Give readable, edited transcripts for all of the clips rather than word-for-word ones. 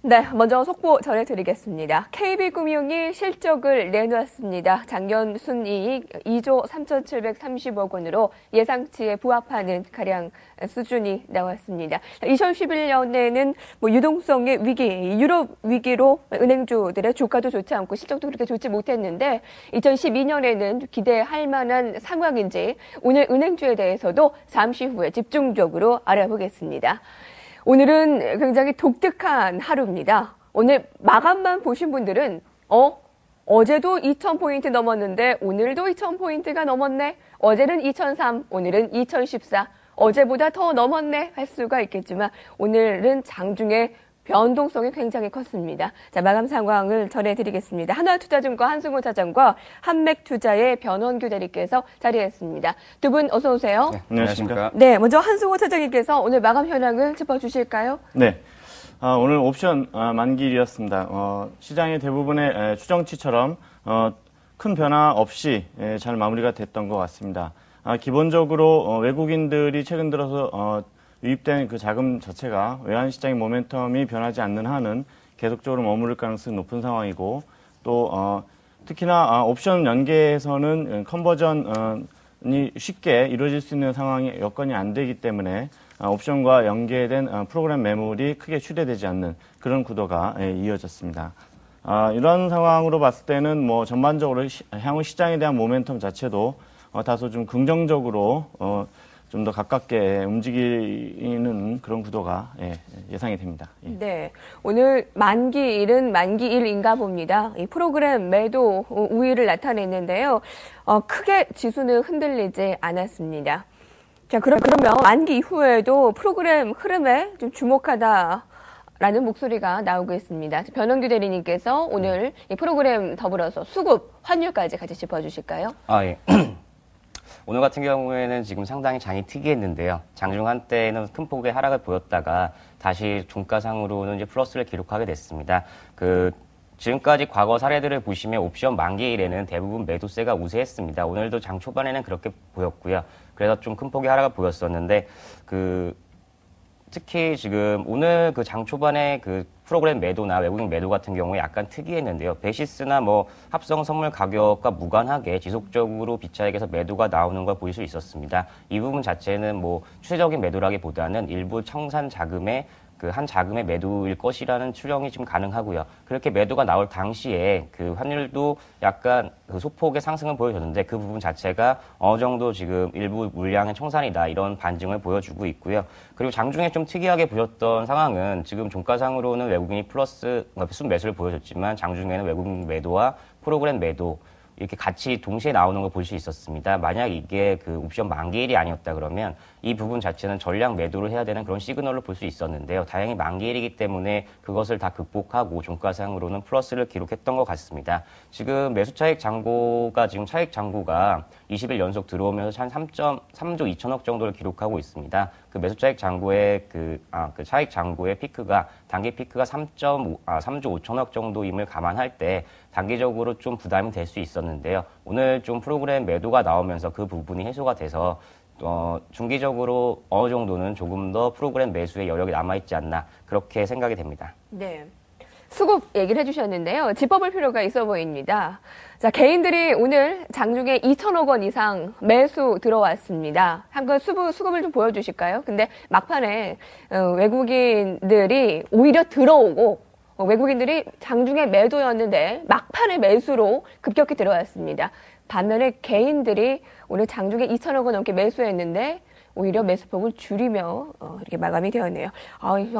네, 먼저 속보 전해드리겠습니다. KB금융이 실적을 내놓았습니다. 작년 순이익 2조 3,730억 원으로 예상치에 부합하는 가량 수준이 나왔습니다. 2011년에는 유동성의 위기, 유럽 위기로 은행주들의 주가도 좋지 않고 실적도 그렇게 좋지 못했는데 2012년에는 기대할 만한 상황인지 오늘 은행주에 대해서도 잠시 후에 집중적으로 알아보겠습니다. 오늘은 굉장히 독특한 하루입니다. 오늘 마감만 보신 분들은 어제도 2,000포인트 넘었는데 오늘도 2,000포인트가 넘었네. 어제는 2,003, 오늘은 2,014. 어제보다 더 넘었네 할 수가 있겠지만 오늘은 장중에 변동성이 굉장히 컸습니다. 자, 마감 상황을 전해드리겠습니다. 하나투자증권 한승호 차장과 한맥투자의 변원규 대리께서 자리했습니다. 두 분 어서 오세요. 네, 안녕하십니까. 네, 먼저 한승호 차장님께서 오늘 마감 현황을 짚어주실까요? 네, 오늘 옵션 만기일이었습니다. 시장의 대부분의 추정치처럼 큰 변화 없이 잘 마무리가 됐던 것 같습니다. 기본적으로 외국인들이 최근 들어서 유입된 그 자금 자체가 외환시장의 모멘텀이 변하지 않는 한은 계속적으로 머무를 가능성이 높은 상황이고 또 특히나 옵션 연계에서는 컨버전이 쉽게 이루어질 수 있는 상황이 여건이 안 되기 때문에 옵션과 연계된 프로그램 매물이 크게 추대되지 않는 그런 구도가 이어졌습니다. 이런 상황으로 봤을 때는 전반적으로 향후 시장에 대한 모멘텀 자체도 다소 좀 긍정적으로 좀 더 가깝게 움직이는 그런 구도가 예상이 됩니다. 예. 네, 오늘 만기일은 만기일인가 봅니다. 이 프로그램 매도 우위를 나타냈는데요. 크게 지수는 흔들리지 않았습니다. 자, 그러면 만기 이후에도 프로그램 흐름에 좀 주목하다라는 목소리가 나오고 있습니다. 변원규 대리님께서 오늘 이 프로그램 더불어서 수급, 환율까지 같이 짚어주실까요? 예. 오늘 같은 경우에는 지금 상당히 장이 특이했는데요. 장중 한때는 큰 폭의 하락을 보였다가 다시 종가상으로는 이제 플러스를 기록하게 됐습니다. 지금까지 과거 사례들을 보시면 옵션 만기일에는 대부분 매도세가 우세했습니다. 오늘도 장 초반에는 그렇게 보였고요. 그래서 좀 큰 폭의 하락을 보였었는데 특히 지금 오늘 장 초반에 프로그램 매도나 외국인 매도 같은 경우에 약간 특이했는데요. 베시스나 합성 선물 가격과 무관하게 지속적으로 비차익에서 매도가 나오는 걸 볼 수 있었습니다. 이 부분 자체는 추세적인 매도라기보다는 일부 청산 자금의 한 자금의 매도일 것이라는 추정이 지금 가능하고요. 그렇게 매도가 나올 당시에 환율도 약간 소폭의 상승을 보여줬는데 그 부분 자체가 어느 정도 지금 일부 물량의 청산이다 이런 반증을 보여주고 있고요. 그리고 장중에 좀 특이하게 보였던 상황은 지금 종가상으로는 외국인이 플러스 순매수를 보여줬지만 장중에는 외국인 매도와 프로그램 매도 이렇게 같이 동시에 나오는 걸 볼 수 있었습니다. 만약 이게 옵션 만기일이 아니었다 그러면 이 부분 자체는 전량 매도를 해야 되는 그런 시그널로 볼 수 있었는데요. 다행히 만기일이기 때문에 그것을 다 극복하고 종가상으로는 플러스를 기록했던 것 같습니다. 지금 매수 차익 잔고가 지금 차익 잔고가 20일 연속 들어오면서 한 3조 2천억 정도를 기록하고 있습니다. 매수 차익 잔고의 차익 잔고의 피크가 단기 피크가 3조 5천억 정도임을 감안할 때 단기적으로 좀 부담이 될 수 있었는데요. 오늘 좀 프로그램 매도가 나오면서 그 부분이 해소가 돼서 중기적으로 어느 정도는 조금 더 프로그램 매수의 여력이 남아있지 않나 그렇게 생각이 됩니다. 네. 수급 얘기를 해주셨는데요. 짚어볼 필요가 있어 보입니다. 자, 개인들이 오늘 장중에 2천억 원 이상 매수 들어왔습니다. 한번 수급을 좀 보여주실까요? 근데 막판에 외국인들이 오히려 들어오고 외국인들이 장중에 매도였는데 막판에 매수로 급격히 들어왔습니다. 반면에 개인들이 오늘 장중에 2천억 원 넘게 매수했는데 오히려 매수폭을 줄이며 이렇게 마감이 되었네요.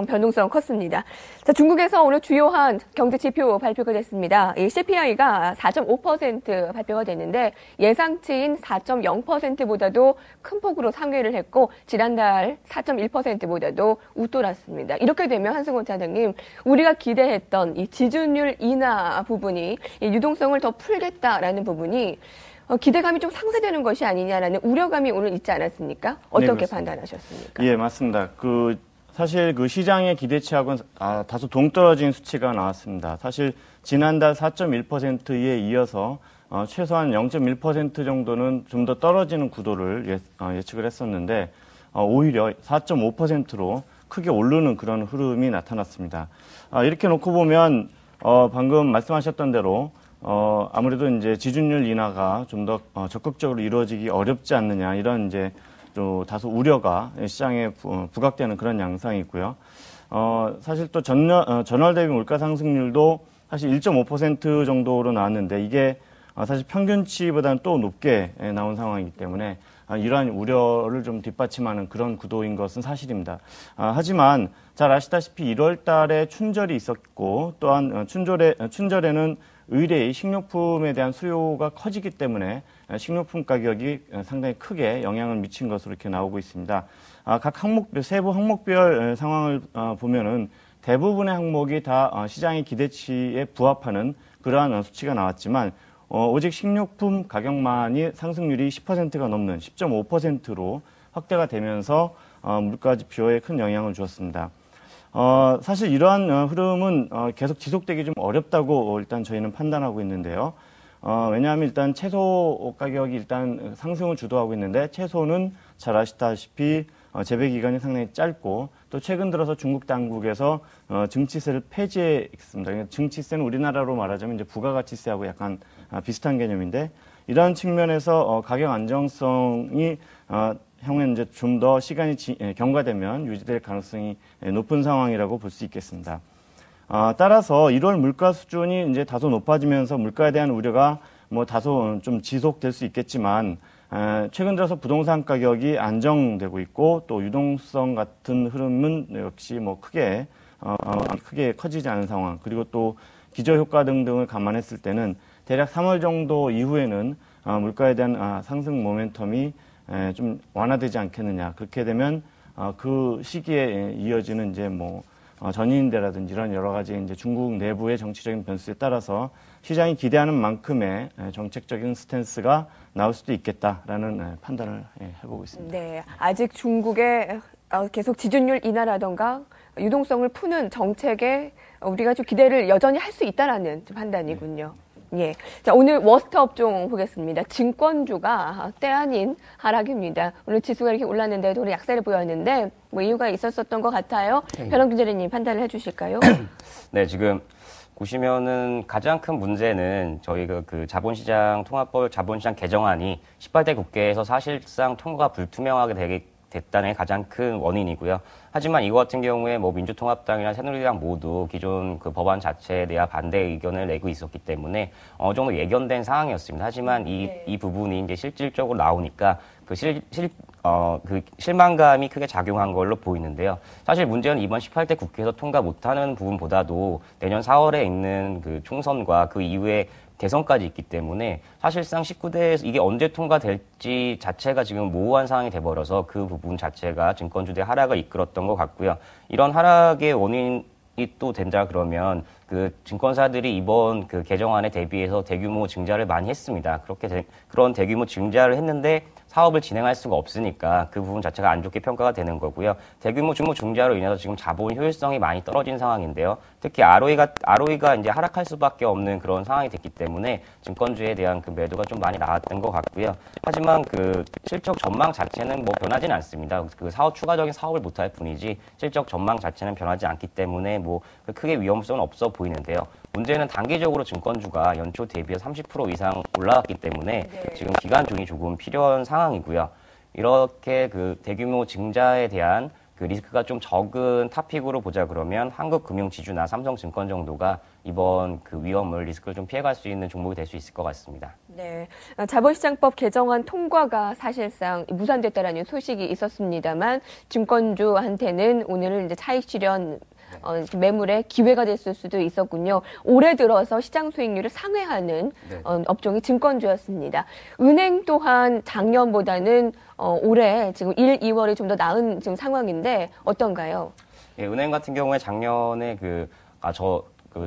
변동성 컸습니다. 자, 중국에서 오늘 주요한 경제 지표 발표가 됐습니다. 이 CPI가 4.5% 발표가 됐는데 예상치인 4.0%보다도 큰 폭으로 상회를 했고 지난달 4.1%보다도 웃돌았습니다. 이렇게 되면 한승호 차장님, 우리가 기대했던 이 지준율 인하 부분이 이 유동성을 더 풀겠다라는 부분이 기대감이 좀 상쇄되는 것이 아니냐라는 우려감이 오늘 있지 않았습니까? 어떻게 판단하셨습니까? 예, 맞습니다. 사실 시장의 기대치하고는 다소 동떨어진 수치가 나왔습니다. 사실 지난달 4.1%에 이어서 최소한 0.1% 정도는 좀 더 떨어지는 구도를 예측을 했었는데 오히려 4.5%로 크게 오르는 그런 흐름이 나타났습니다. 이렇게 놓고 보면 방금 말씀하셨던 대로 아무래도 이제 지준율 인하가 좀 더 적극적으로 이루어지기 어렵지 않느냐 이런 이제 또 다소 우려가 시장에 부각되는 그런 양상이고요. 사실 또 전월 대비 물가 상승률도 사실 1.5% 정도로 나왔는데 이게 사실 평균치보다는 또 높게 나온 상황이기 때문에 이러한 우려를 좀 뒷받침하는 그런 구도인 것은 사실입니다. 하지만 잘 아시다시피 1월 달에 춘절이 있었고 또한 춘절에는 의뢰의 식료품에 대한 수요가 커지기 때문에 식료품 가격이 상당히 크게 영향을 미친 것으로 이렇게 나오고 있습니다. 각 항목별, 세부 항목별 상황을 보면은 대부분의 항목이 다 시장의 기대치에 부합하는 그러한 수치가 나왔지만 오직 식료품 가격만이 상승률이 10%가 넘는 10.5%로 확대가 되면서 물가 지표에 큰 영향을 주었습니다. 사실 이러한 흐름은 계속 지속되기 좀 어렵다고 일단 저희는 판단하고 있는데요. 왜냐하면 일단 채소 가격이 일단 상승을 주도하고 있는데 채소는 잘 아시다시피 재배 기간이 상당히 짧고 또 최근 들어서 중국 당국에서 증치세를 폐지했습니다. 증치세는 우리나라로 말하자면 이제 부가가치세하고 약간 비슷한 개념인데 이러한 측면에서 가격 안정성이 향후에 이제 좀 더 시간이 경과되면 유지될 가능성이 높은 상황이라고 볼 수 있겠습니다. 따라서 1월 물가 수준이 이제 다소 높아지면서 물가에 대한 우려가 뭐 다소 좀 지속될 수 있겠지만 최근 들어서 부동산 가격이 안정되고 있고 또 유동성 같은 흐름은 역시 뭐 크게 커지지 않은 상황 그리고 또 기저효과 등등을 감안했을 때는 대략 3월 정도 이후에는 물가에 대한 상승 모멘텀이 좀 완화되지 않겠느냐. 그렇게 되면 그 시기에 이어지는 이제 뭐 전인대라든지 이런 여러 가지 이제 중국 내부의 정치적인 변수에 따라서 시장이 기대하는 만큼의 정책적인 스탠스가 나올 수도 있겠다라는 판단을 해보고 있습니다. 네, 아직 중국의 계속 지준율 인하라던가 유동성을 푸는 정책에 우리가 좀 기대를 여전히 할 수 있다라는 판단이군요. 예. 자, 오늘 워스트 업종 보겠습니다. 증권주가 때 아닌 하락입니다. 오늘 지수가 이렇게 올랐는데도 오늘 약세를 보였는데 뭐 이유가 있었던 것 같아요. 변형준 대리님 판단을 해주실까요? 네, 지금 보시면은 가장 큰 문제는 저희가 그 자본시장 통합법 자본시장 개정안이 18대 국회에서 사실상 통과가 불투명하게 됐다는 게 가장 큰 원인이고요. 하지만 이거 같은 경우에 뭐 민주통합당이나 새누리당 모두 기존 그 법안 자체에 대한 반대 의견을 내고 있었기 때문에 어느 정도 예견된 상황이었습니다. 하지만 이 부분이 이제 실질적으로 나오니까 그 실망감이 크게 작용한 걸로 보이는데요. 사실 문제는 이번 18대 국회에서 통과 못하는 부분보다도 내년 4월에 있는 그 총선과 그 이후에 대선까지 있기 때문에 사실상 19대에서 이게 언제 통과될지 자체가 지금 모호한 상황이 돼버려서 그 부분 자체가 증권주의 하락을 이끌었던 것 같고요. 이런 하락의 원인이 또 된다 그러면 그 증권사들이 이번 그 개정안에 대비해서 대규모 증자를 많이 했습니다. 그런 대규모 증자를 했는데 사업을 진행할 수가 없으니까 그 부분 자체가 안 좋게 평가가 되는 거고요. 대규모 증자로 인해서 지금 자본 효율성이 많이 떨어진 상황인데요. 특히 ROE가 이제 하락할 수밖에 없는 그런 상황이 됐기 때문에 증권주에 대한 그 매도가 좀 많이 나왔던 것 같고요. 하지만 그 실적 전망 자체는 뭐 변하지는 않습니다. 그 추가적인 사업을 못할 뿐이지 실적 전망 자체는 변하지 않기 때문에 뭐 크게 위험성은 없어 보이는데요. 문제는 단기적으로 증권주가 연초 대비해서 30% 이상 올라갔기 때문에 지금 기간존이 조금 필요한 상황이고요. 이렇게 그 대규모 증자에 대한 그 리스크가 좀 적은 타픽으로 보자 그러면 한국금융지주나 삼성증권 정도가 이번 그 위험을 리스크를 좀 피해갈 수 있는 종목이 될 수 있을 것 같습니다. 네, 자본시장법 개정안 통과가 사실상 무산됐다라는 소식이 있었습니다만 증권주한테는 오늘은 이제 차익 실현 매물의 기회가 됐을 수도 있었군요. 올해 들어서 시장 수익률을 상회하는 업종이 증권주였습니다. 은행 또한 작년보다는 올해 지금 1, 2월이 좀 더 나은 지금 상황인데 어떤가요? 예, 은행 같은 경우에 작년에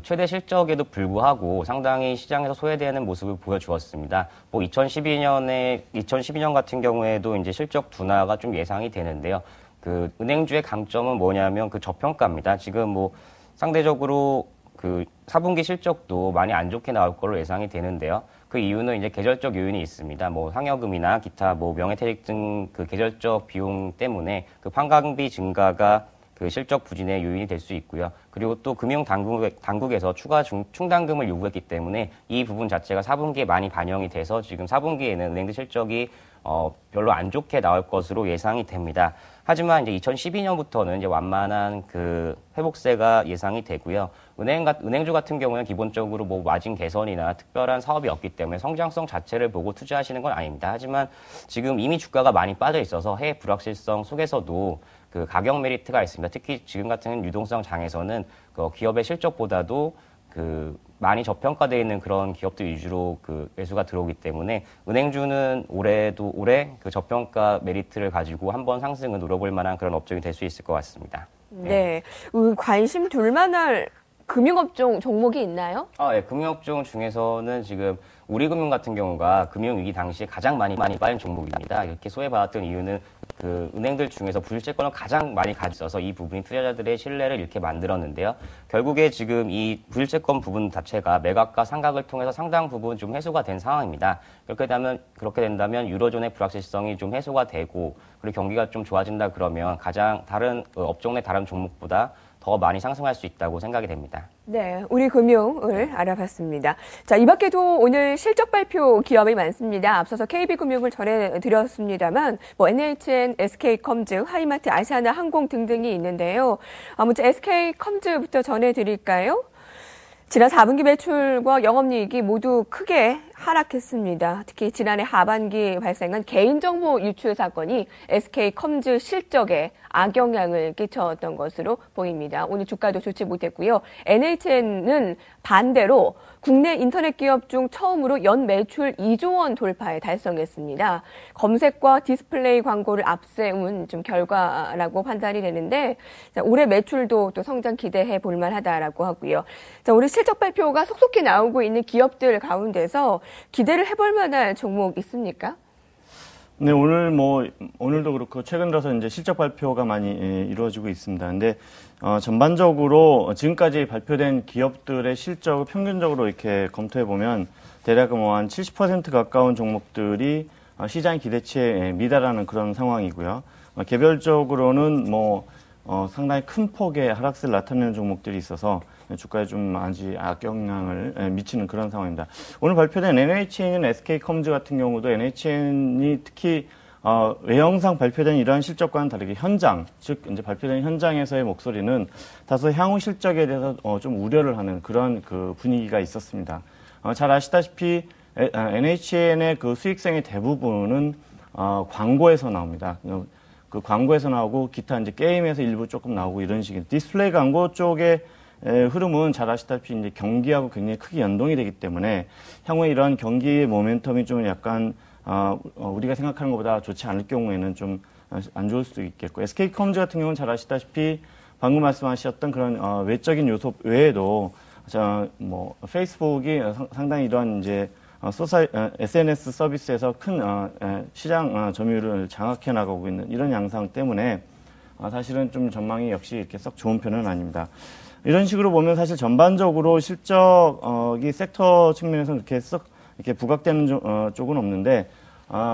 최대 실적에도 불구하고 상당히 시장에서 소외되는 모습을 보여주었습니다. 뭐 2012년 같은 경우에도 이제 실적 둔화가 좀 예상이 되는데요. 그 은행주의 강점은 뭐냐면 그 저평가입니다. 지금 뭐 상대적으로 그 4분기 실적도 많이 안 좋게 나올 걸로 예상이 되는데요. 그 이유는 이제 계절적 요인이 있습니다. 뭐 상여금이나 기타 뭐 명예퇴직 등 그 계절적 비용 때문에 그 판관비 증가가 그 실적 부진의 요인이 될 수 있고요. 그리고 또 금융 당국에서 추가 충당금을 요구했기 때문에 이 부분 자체가 4분기에 많이 반영이 돼서 지금 4분기에는 은행들 실적이 별로 안 좋게 나올 것으로 예상이 됩니다. 하지만 이제 2012년부터는 이제 완만한 그 회복세가 예상이 되고요. 은행주 같은 경우는 기본적으로 뭐 마진 개선이나 특별한 사업이 없기 때문에 성장성 자체를 보고 투자하시는 건 아닙니다. 하지만 지금 이미 주가가 많이 빠져 있어서 해외 불확실성 속에서도 그 가격 메리트가 있습니다. 특히 지금 같은 유동성 장에서는 그 기업의 실적보다도 그 많이 저평가되어 있는 그런 기업들 위주로 그 매수가 들어오기 때문에 은행주는 올해 그 저평가 메리트를 가지고 한번 상승을 노려볼 만한 그런 업종이 될 수 있을 것 같습니다. 네. 관심 둘 만할 금융업종 종목이 있나요? 네. 금융업종 중에서는 지금 우리금융 같은 경우가 금융위기 당시에 가장 많이 빠진 종목입니다. 이렇게 소외받았던 이유는 그 은행들 중에서 부실채권을 가장 많이 가지고 있어서 이 부분이 투자자들의 신뢰를 이렇게 만들었는데요. 결국에 지금 이 부실채권 부분 자체가 매각과 상각을 통해서 상당 부분 좀 해소가 된 상황입니다. 그렇게 된다면 유로존의 불확실성이 좀 해소가 되고 그리고 경기가 좀 좋아진다 그러면 가장 다른 업종 내 다른 종목보다 더 많이 상승할 수 있다고 생각이 됩니다. 네, 우리 금융을 알아봤습니다. 자, 이 밖에도 오늘 실적 발표 기업이 많습니다. 앞서서 KB금융을 전해드렸습니다만, NHN, SK컴즈, 하이마트, 아시아나항공 등등이 있는데요. 먼저 SK컴즈부터 전해드릴까요? 지난 4분기 매출과 영업이익이 모두 크게 하락했습니다. 특히 지난해 하반기 발생한 개인정보 유출 사건이 SK컴즈 실적에 악영향을 끼쳤던 것으로 보입니다. 오늘 주가도 좋지 못했고요. NHN은 반대로 국내 인터넷 기업 중 처음으로 연 매출 2조 원 돌파에 달성했습니다. 검색과 디스플레이 광고를 앞세운 좀 결과라고 판단이 되는데, 자, 올해 매출도 또 성장 기대해 볼 만하다라고 하고요. 자, 올해 실적 발표가 속속히 나오고 있는 기업들 가운데서 기대를 해볼 만한 종목 있습니까? 네, 오늘도 그렇고 최근 들어서 이제 실적 발표가 많이 이루어지고 있습니다. 근데 전반적으로 지금까지 발표된 기업들의 실적을 평균적으로 이렇게 검토해 보면 대략 한 70% 가까운 종목들이 시장 기대치에 미달하는 그런 상황이고요. 개별적으로는 상당히 큰 폭의 하락세를 나타내는 종목들이 있어서 주가에 좀 아주 악영향을 미치는 그런 상황입니다. 오늘 발표된 NHN이나 SK컴즈 같은 경우도 NHN이 특히 외형상 발표된 이러한 실적과는 다르게 현장, 즉 이제 발표된 현장에서의 목소리는 다소 향후 실적에 대해서 좀 우려를 하는 그런 그 분위기가 있었습니다. 잘 아시다시피 NHN의 그 수익성의 대부분은 광고에서 나옵니다. 그 광고에서 나오고 기타 이제 게임에서 일부 조금 나오고 이런 식의 디스플레이 광고 쪽의 흐름은 잘 아시다시피 이제 경기하고 굉장히 크게 연동이 되기 때문에 향후에 이런 경기의 모멘텀이 좀 약간 우리가 생각하는 것보다 좋지 않을 경우에는 좀 안 좋을 수도 있겠고, SK컴즈 같은 경우는 잘 아시다시피 방금 말씀하셨던 그런 외적인 요소 외에도 페이스북이 상당히 이런 이제 SNS 서비스에서 큰 시장 점유율을 장악해 나가고 있는 이런 양상 때문에 사실은 좀 전망이 역시 이렇게 썩 좋은 편은 아닙니다. 이런 식으로 보면 사실 전반적으로 실적이 섹터 측면에서 이렇게 부각되는 쪽은 없는데,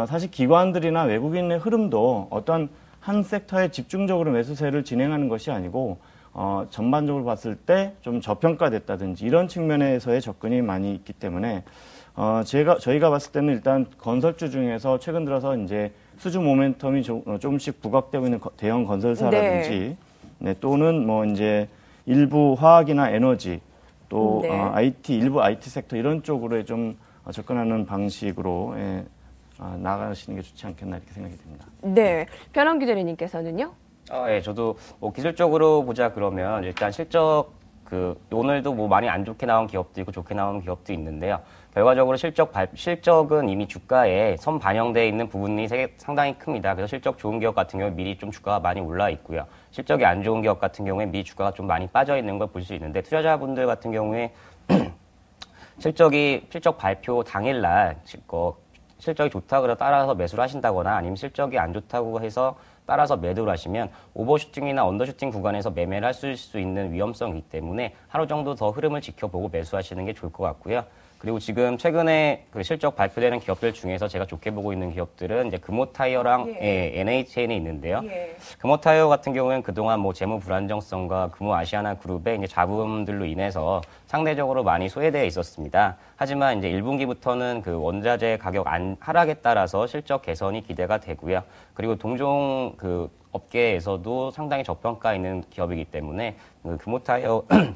사실 기관들이나 외국인의 흐름도 어떤 한 섹터에 집중적으로 매수세를 진행하는 것이 아니고, 전반적으로 봤을 때 좀 저평가됐다든지 이런 측면에서의 접근이 많이 있기 때문에, 저희가 봤을 때는 일단 건설주 중에서 최근 들어서 이제 수주 모멘텀이 조금씩 부각되고 있는 대형 건설사라든지, 네, 또는 이제 일부 화학이나 에너지, 또 IT, 일부 IT 섹터 이런 쪽으로 좀 접근하는 방식으로 나가시는 게 좋지 않겠나 이렇게 생각이 듭니다. 네, 변환규 대리님께서는요? 예, 저도 기술적으로 보자 그러면 일단 실적 오늘도 많이 안 좋게 나온 기업도 있고 좋게 나온 기업도 있는데요. 결과적으로 실적은 이미 주가에 선 반영되어 있는 부분이 상당히 큽니다. 그래서 실적 좋은 기업 같은 경우에 미리 좀 주가가 많이 올라 있고요. 실적이 안 좋은 기업 같은 경우에 미리 주가가 좀 많이 빠져 있는 걸 볼 수 있는데, 투자자분들 같은 경우에 실적 발표 당일날 실적이 좋다고 해서 따라서 매수를 하신다거나 아니면 실적이 안 좋다고 해서 따라서 매도를 하시면 오버슈팅이나 언더슈팅 구간에서 매매를 할 수 있는 위험성이기 때문에 하루 정도 더 흐름을 지켜보고 매수하시는 게 좋을 것 같고요. 그리고 지금 최근에 그 실적 발표되는 기업들 중에서 제가 좋게 보고 있는 기업들은 이제 금호타이어랑 NHN이 있는데요. 금호타이어 같은 경우에는 그동안 뭐 재무 불안정성과 금호아시아나 그룹의 이제 잡음들로 인해서 상대적으로 많이 소외되어 있었습니다. 하지만 이제 1분기부터는 그 원자재 가격 하락에 따라서 실적 개선이 기대가 되고요. 그리고 동종 그 업계에서도 상당히 저평가 있는 기업이기 때문에 그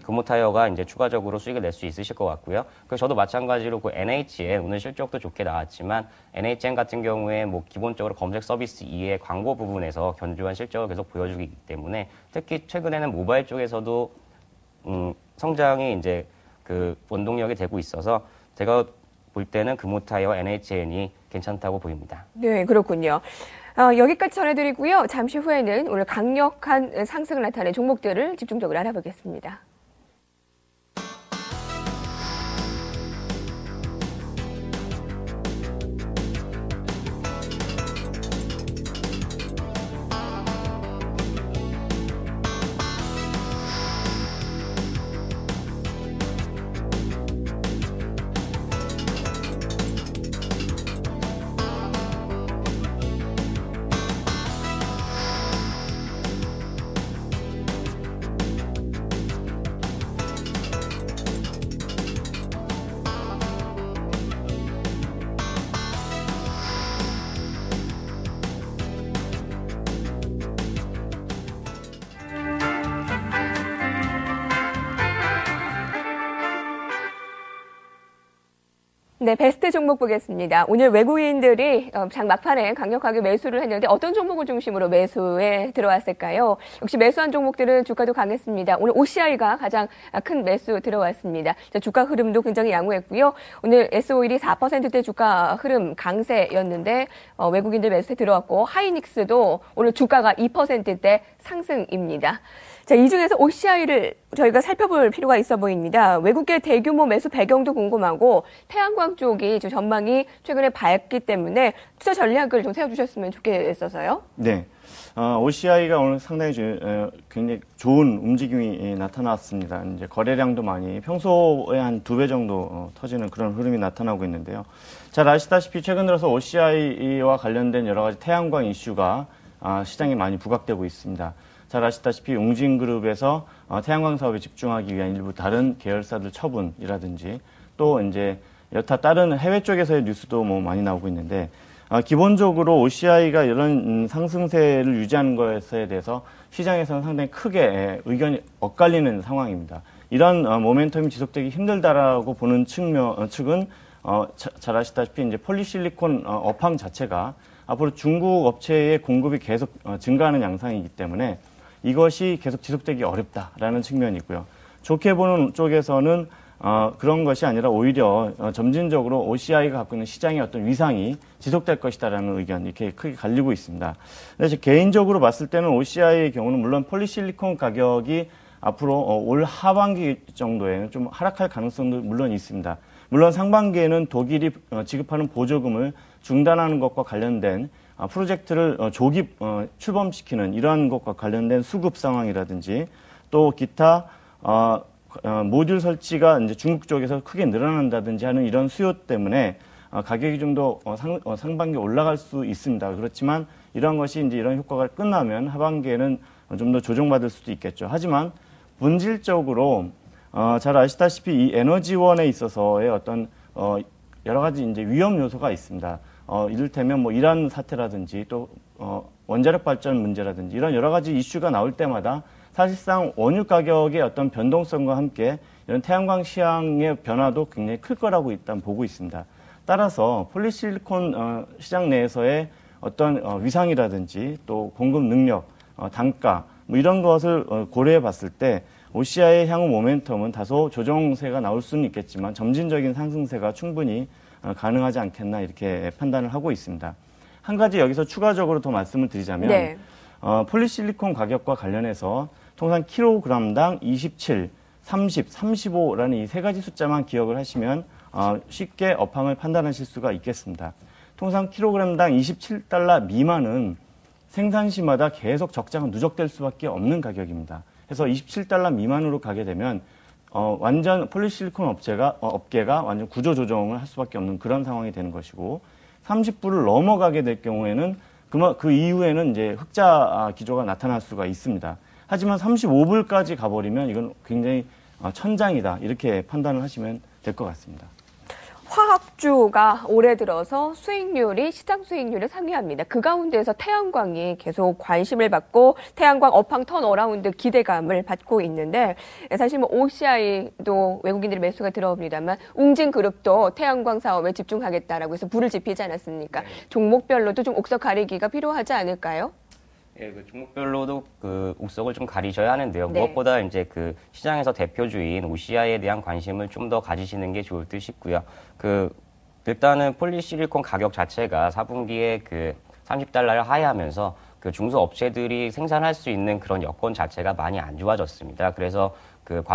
금호타이어가 이제 추가적으로 수익을 낼 수 있으실 것 같고요. 그리고 저도 마찬가지로 그 NHN 오늘 실적도 좋게 나왔지만 NHN 같은 경우에 뭐 기본적으로 검색 서비스 이외의 광고 부분에서 견조한 실적을 계속 보여주기 때문에 특히 최근에는 모바일 쪽에서도 성장이 이제 그 원동력이 되고 있어서 제가 볼 때는 금호타이어 NHN이 괜찮다고 보입니다. 네, 그렇군요. 여기까지 전해드리고요. 잠시 후에는 오늘 강력한 상승을 나타낸 종목들을 집중적으로 알아보겠습니다. 네, 베스트 종목 보겠습니다. 오늘 외국인들이 장 막판에 강력하게 매수를 했는데 어떤 종목을 중심으로 매수에 들어왔을까요? 역시 매수한 종목들은 주가도 강했습니다. 오늘 OCI가 가장 큰 매수 들어왔습니다. 주가 흐름도 굉장히 양호했고요. 오늘 S-오일이 4%대 주가 흐름 강세였는데 외국인들 매수에 들어왔고 하이닉스도 오늘 주가가 2%대 상승입니다. 자, 이 중에서 OCI를 저희가 살펴볼 필요가 있어 보입니다. 외국계 대규모 매수 배경도 궁금하고 태양광 쪽이 전망이 최근에 밝기 때문에 투자 전략을 좀 세워주셨으면 좋겠어서요. 네, OCI가 오늘 상당히 굉장히 좋은 움직임이 나타났습니다. 이제 거래량도 많이 평소에 한 2배 정도 터지는 그런 흐름이 나타나고 있는데요. 잘 아시다시피 최근 들어서 OCI와 관련된 여러 가지 태양광 이슈가 시장에 많이 부각되고 있습니다. 잘 아시다시피 웅진그룹에서 태양광 사업에 집중하기 위한 일부 다른 계열사들 처분이라든지 또 이제 여타 다른 해외 쪽에서의 뉴스도 뭐 많이 나오고 있는데 기본적으로 OCI가 이런 상승세를 유지하는 것에 대해서 시장에서는 상당히 크게 의견이 엇갈리는 상황입니다. 이런 모멘텀이 지속되기 힘들다라고 보는 측은 잘 아시다시피 이제 폴리실리콘 업황 자체가 앞으로 중국 업체의 공급이 계속 증가하는 양상이기 때문에 이것이 계속 지속되기 어렵다라는 측면이고요. 좋게 보는 쪽에서는 그런 것이 아니라 오히려 점진적으로 OCI가 갖고 있는 시장의 어떤 위상이 지속될 것이다라는 의견 이렇게 크게 갈리고 있습니다. 근데 개인적으로 봤을 때는 OCI의 경우는 물론 폴리실리콘 가격이 앞으로 올 하반기 정도에는 좀 하락할 가능성도 물론 있습니다. 물론 상반기에는 독일이 지급하는 보조금을 중단하는 것과 관련된 프로젝트를 조기 출범시키는 이러한 것과 관련된 수급 상황이라든지 또 기타 모듈 설치가 이제 중국 쪽에서 크게 늘어난다든지 하는 이런 수요 때문에 가격이 좀 더 상반기에 올라갈 수 있습니다. 그렇지만 이런 것이 이제 이런 효과가 끝나면 하반기에는 좀 더 조정받을 수도 있겠죠. 하지만 본질적으로 잘 아시다시피 이 에너지원에 있어서의 어떤 여러 가지 이제 위험 요소가 있습니다. 이를테면 뭐 이란 사태라든지 또 원자력 발전 문제라든지 이런 여러 가지 이슈가 나올 때마다 사실상 원유 가격의 어떤 변동성과 함께 이런 태양광 시장의 변화도 굉장히 클 거라고 일단 보고 있습니다. 따라서 폴리실리콘 시장 내에서의 어떤 위상이라든지 또 공급 능력, 단가 뭐 이런 것을 고려해 봤을 때 OCI의 향후 모멘텀은 다소 조정세가 나올 수는 있겠지만 점진적인 상승세가 충분히 가능하지 않겠나 이렇게 판단을 하고 있습니다. 한 가지 여기서 추가적으로 더 말씀을 드리자면 네. 폴리실리콘 가격과 관련해서 통상 킬로그램당 27, 30, 35라는 이 세 가지 숫자만 기억을 하시면 쉽게 업황을 판단하실 수가 있겠습니다. 통상 킬로그램당 27달러 미만은 생산시마다 계속 적자가 누적될 수밖에 없는 가격입니다. 그래서 27달러 미만으로 가게 되면 완전 폴리실리콘 업계가 완전 구조 조정을 할 수밖에 없는 그런 상황이 되는 것이고 30불을 넘어가게 될 경우에는 그 이후에는 이제 흑자 기조가 나타날 수가 있습니다. 하지만 35불까지 가버리면 이건 굉장히 천장이다 이렇게 판단을 하시면 될 것 같습니다. 화학주가 올해 들어서 시장 수익률을 상회합니다. 그 가운데에서 태양광이 계속 관심을 받고 태양광 업황 턴어라운드 기대감을 받고 있는데 사실 뭐 OCI도 외국인들의 매수가 들어옵니다만 웅진그룹도 태양광 사업에 집중하겠다라고 해서 불을 지피지 않았습니까? 네. 종목별로도 좀 옥석 가리기가 필요하지 않을까요? 예, 그 종목별로도 그 옥석을 좀 가리셔야 하는데요. 네. 무엇보다 이제 그 시장에서 대표주인 OCI에 대한 관심을 좀 더 가지시는 게 좋을 듯 싶고요. 일단은 폴리실리콘 가격 자체가 4분기에 그 30달러를 하회하면서 그 중소업체들이 생산할 수 있는 그런 여건 자체가 많이 안 좋아졌습니다. 그래서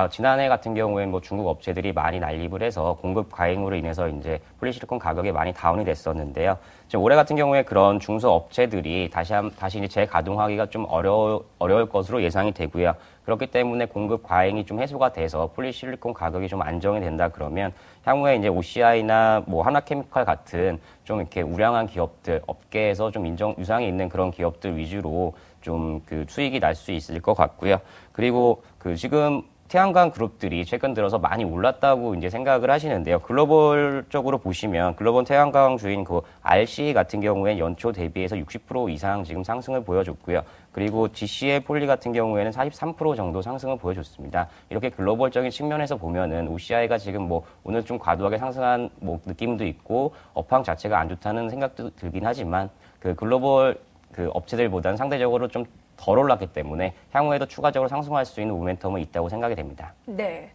지난해 같은 경우에는 뭐 중국 업체들이 많이 난립을 해서 공급 과잉으로 인해서 이제 폴리실리콘 가격이 많이 다운이 됐었는데요. 지금 올해 같은 경우에 그런 중소업체들이 다시 이제 재가동하기가 좀 어려울 것으로 예상이 되고요. 그렇기 때문에 공급 과잉이 좀 해소가 돼서 폴리실리콘 가격이 좀 안정이 된다 그러면 향후에 이제 OCI나 뭐 하나케미칼 같은 좀 이렇게 우량한 기업들, 업계에서 좀 유상이 있는 그런 기업들 위주로 좀 그 수익이 날 수 있을 것 같고요. 그리고 지금 태양광 그룹들이 최근 들어서 많이 올랐다고 이제 생각을 하시는데요. 글로벌적으로 보시면 글로벌 태양광 주인 RC 같은 경우에 연초 대비해서 60% 이상 지금 상승을 보여줬고요. 그리고 GCL 폴리 같은 경우에는 43% 정도 상승을 보여줬습니다. 이렇게 글로벌적인 측면에서 보면은 OCI가 지금 뭐 오늘 좀 과도하게 상승한 뭐 느낌도 있고 업황 자체가 안 좋다는 생각도 들긴 하지만 글로벌 업체들보다는 상대적으로 좀 덜 올랐기 때문에 향후에도 추가적으로 상승할 수 있는 모멘텀은 있다고 생각이 됩니다. 네.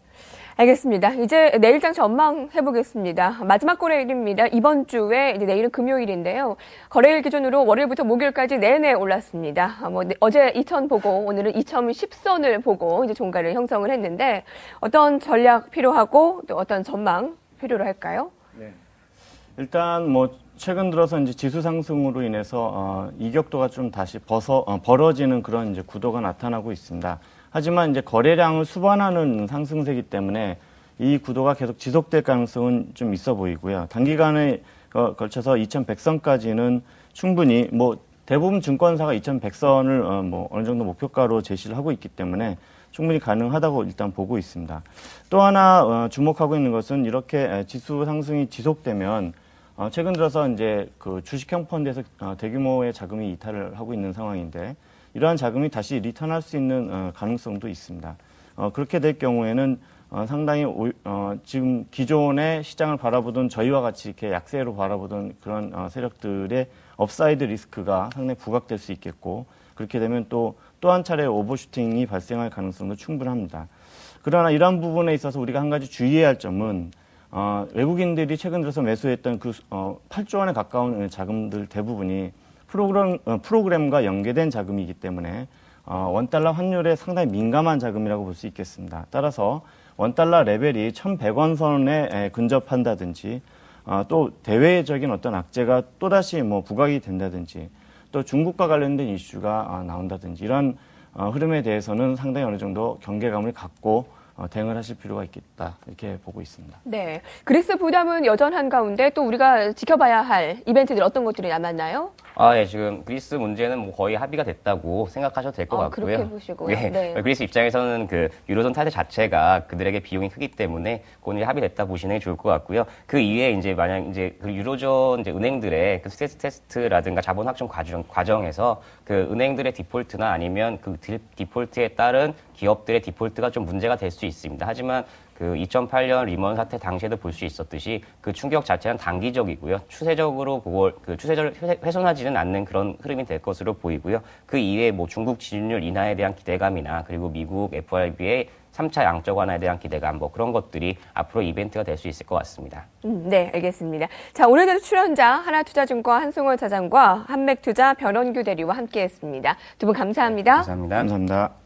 알겠습니다. 이제 내일장 전망해보겠습니다. 마지막 거래일입니다. 이번 주에 이제 내일은 금요일인데요. 거래일 기준으로 월요일부터 목요일까지 내내 올랐습니다. 어제 2000 보고 오늘은 2010선을 보고 이제 종가를 형성을 했는데 어떤 전략 필요하고 또 어떤 전망 필요로 할까요? 네. 일단 최근 들어서 이제 지수 상승으로 인해서 이격도가 좀 다시 벌어지는 그런 이제 구도가 나타나고 있습니다. 하지만 이제 거래량을 수반하는 상승세이기 때문에 이 구도가 계속 지속될 가능성은 좀 있어 보이고요. 단기간에 걸쳐서 2100선까지는 충분히 대부분 증권사가 2100선을 어느 정도 목표가로 제시를 하고 있기 때문에 충분히 가능하다고 일단 보고 있습니다. 또 하나 주목하고 있는 것은 이렇게 지수 상승이 지속되면 최근 들어서 이제 주식형 펀드에서 대규모의 자금이 이탈을 하고 있는 상황인데 이러한 자금이 다시 리턴할 수 있는 가능성도 있습니다. 그렇게 될 경우에는 상당히 지금 기존의 시장을 바라보던 저희와 같이 이렇게 약세로 바라보던 그런 세력들의 업사이드 리스크가 상당히 부각될 수 있겠고 그렇게 되면 또 한 차례 오버슈팅이 발생할 가능성도 충분합니다. 그러나 이러한 부분에 있어서 우리가 한 가지 주의해야 할 점은 외국인들이 최근 들어서 매수했던 8조 원에 가까운 자금들 대부분이 프로그램과 연계된 자금이기 때문에 원달러 환율에 상당히 민감한 자금이라고 볼 수 있겠습니다. 따라서 원달러 레벨이 1100원 선에 근접한다든지 또 대외적인 어떤 악재가 또다시 부각이 된다든지 또 중국과 관련된 이슈가 나온다든지 이런 흐름에 대해서는 상당히 어느 정도 경계감을 갖고 대응을 하실 필요가 있겠다 이렇게 보고 있습니다. 네, 그리스 부담은 여전한 가운데 또 우리가 지켜봐야 할 이벤트들 어떤 것들이 남았나요? 예, 지금 그리스 문제는 거의 합의가 됐다고 생각하셔도 될 것 같고요. 그렇게 보시고요. 네. 네. 그리스 입장에서는 유로존 탈퇴 자체가 그들에게 비용이 크기 때문에 그건 이제 합의됐다 보시는 게 좋을 것 같고요. 그 이외에 이제 만약 이제 유로존 은행들의 스트레스 테스트라든가 자본 확정 과정에서 은행들의 디폴트나 아니면 디폴트에 따른 기업들의 디폴트가 좀 문제가 될 수 있습니다. 하지만 2008년 리먼 사태 당시에도 볼 수 있었듯이 충격 자체는 단기적이고요. 추세적으로 추세적으로 훼손하지는 않는 그런 흐름이 될 것으로 보이고요. 그 이외에 중국 지준율 인하에 대한 기대감이나 그리고 미국 FRB의 3차 양적 완화에 대한 기대감 그런 것들이 앞으로 이벤트가 될 수 있을 것 같습니다. 네, 알겠습니다. 자, 오늘도 출연자 하나투자증권 한승월 차장과 한맥투자 변원규 대리와 함께했습니다. 두 분 감사합니다. 감사합니다. 감사합니다.